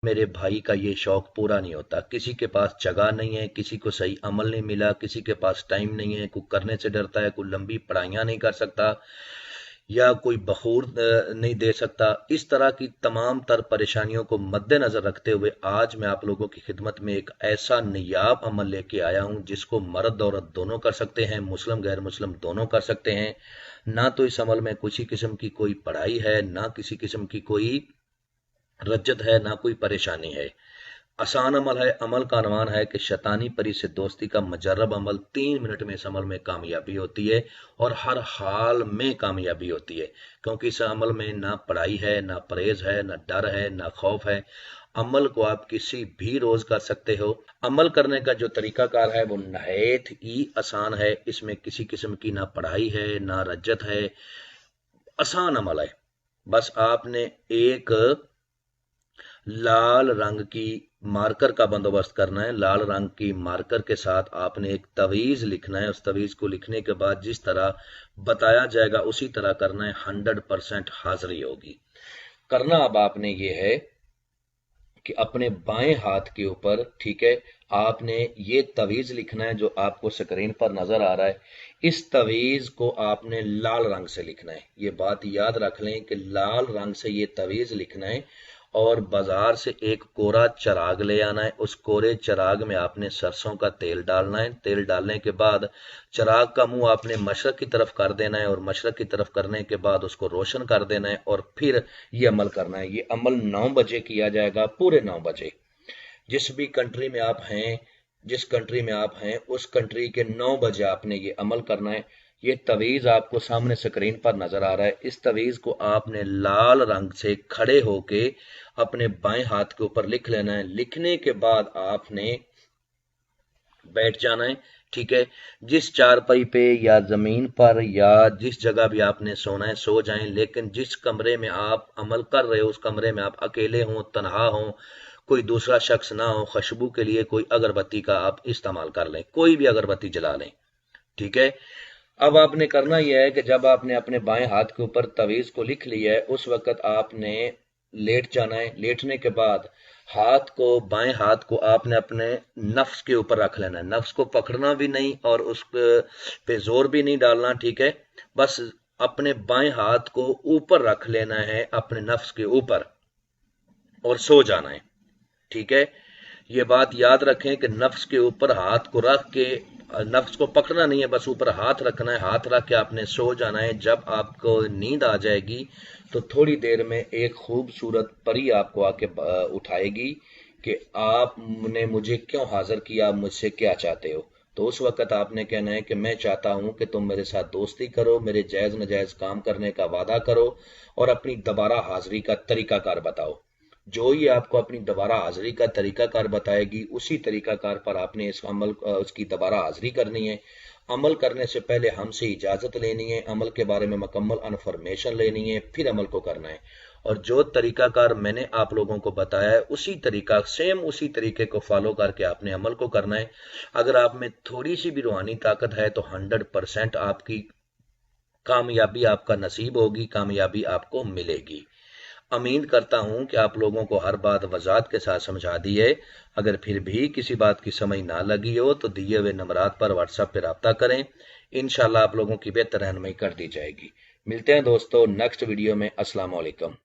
मेरे भाई का ये शौक पूरा नहीं होता। किसी के पास जगह नहीं है, किसी को सही अमल नहीं मिला, किसी के पास टाइम नहीं है, कोई करने से डरता है, कोई लंबी पढ़ाइयाँ नहीं कर सकता, या कोई बखूर नहीं दे सकता। इस तरह की तमाम तर परेशानियों को मद्देनजर रखते हुए आज मैं आप लोगों की खिदमत में एक ऐसा नियाब अमल लेके आया हूं जिसको मर्द औरत दोनों कर सकते हैं, मुस्लिम गैर मुस्लिम दोनों कर सकते हैं। ना तो इस अमल में किसी किस्म की कोई पढ़ाई है, ना किसी किस्म की कोई रज्जत है, ना कोई परेशानी है। आसान अमल है। अमल का अनवान है कि शैतानी परी से दोस्ती का मजरब अमल। 3 मिनट में इस अमल में कामयाबी होती है और हर हाल में कामयाबी होती है, क्योंकि इस अमल में ना पढ़ाई है, ना परहेज है, ना डर है, ना खौफ है। अमल को आप किसी भी रोज कर सकते हो। अमल करने का जो तरीकाकार है वो नहायत ही आसान है। इसमें किसी किस्म की ना पढ़ाई है, ना रज्जत है। आसान अमल है। बस आपने एक लाल रंग की मार्कर का बंदोबस्त करना है। लाल रंग की मार्कर के साथ आपने एक तवीज लिखना है। उस तवीज को लिखने के बाद जिस तरह बताया जाएगा उसी तरह करना है। 100% हाजिरी होगी। करना अब आपने ये है कि अपने बाएं हाथ के ऊपर, ठीक है, आपने ये तवीज लिखना है जो आपको स्क्रीन पर नजर आ रहा है। इस तवीज को आपने लाल रंग से लिखना है। ये बात याद रख लें कि लाल रंग से ये तवीज लिखना है। और बाजार से एक कोरा चराग ले आना है। उस कोरे चराग में आपने सरसों का तेल डालना है। तेल डालने के बाद चराग का मुंह आपने मशरक की तरफ कर देना है, और मशरक की तरफ करने के बाद उसको रोशन कर देना है, और फिर ये अमल करना है। ये अमल 9 बजे किया जाएगा, पूरे 9 बजे। जिस भी कंट्री में आप हैं, जिस कंट्री में आप हैं उस कंट्री के 9 बजे आपने ये अमल करना है। ये तवीज आपको सामने स्क्रीन पर नजर आ रहा है। इस तवीज को आपने लाल रंग से खड़े होके अपने बाएं हाथ के ऊपर लिख लेना है। लिखने के बाद आपने बैठ जाना है, ठीक है। जिस चारपाई पे या जमीन पर या जिस जगह भी आपने सोना है सो जाएं, लेकिन जिस कमरे में आप अमल कर रहे हो उस कमरे में आप अकेले हों, तनहा हों, कोई दूसरा शख्स ना हो। खुशबू के लिए कोई अगरबत्ती का आप इस्तेमाल कर लें, कोई भी अगरबत्ती जला लें, ठीक है। अब आपने करना यह है कि जब आपने अपने बाएं हाथ के ऊपर तवीज को लिख लिया है उस वक्त आपने लेट जाना है। लेटने के बाद हाथ को, बाएं हाथ को आपने अपने नफ्स के ऊपर रख लेना है। नफ्स को पकड़ना भी नहीं और उस पे जोर भी नहीं डालना, ठीक है। बस अपने बाएं हाथ को ऊपर रख लेना है, अपने नफ्स के ऊपर, और सो जाना है, ठीक है। ये बात याद रखें कि नफ्स के ऊपर हाथ को रख के, नफ्स को पकड़ना नहीं है, बस ऊपर हाथ रखना है। हाथ रख के आपने सो जाना है। जब आपको नींद आ जाएगी तो थोड़ी देर में एक खूबसूरत परी आपको आके उठाएगी कि आपने मुझे क्यों हाजिर किया, मुझसे क्या चाहते हो। तो उस वक्त आपने कहना है कि मैं चाहता हूं कि तुम मेरे साथ दोस्ती करो, मेरे जायज नजायज काम करने का वादा करो, और अपनी दोबारा हाजिरी का तरीकाकार बताओ। जो ही आपको अपनी दोबारा हाजिरी का तरीकाकार बताएगी उसी तरीकाकार पर आपने इस अमल उसकी दोबारा हाजिरी करनी है। अमल करने से पहले हमसे इजाजत लेनी है, अमल के बारे में मुकम्मल इन्फॉर्मेशन लेनी है, फिर अमल को करना है। और जो तरीकाकार मैंने आप लोगों को बताया है उसी तरीका, सेम उसी तरीके को फॉलो करके आपने अमल को करना है। अगर आप में थोड़ी सी भी रूहानी ताकत है तो 100% आपकी कामयाबी आपका नसीब होगी, कामयाबी आपको मिलेगी। उम्मीद करता हूं कि आप लोगों को हर बात वजाहत के साथ समझा दी है। अगर फिर भी किसी बात की समझ ना लगी हो तो दिए हुए नंबरात पर व्हाट्सएप पर रब्ता करें। इंशाल्लाह आप लोगों की बेहतर रहनुमाई कर दी जाएगी। मिलते हैं दोस्तों नेक्स्ट वीडियो में। अस्सलाम वालेकुम।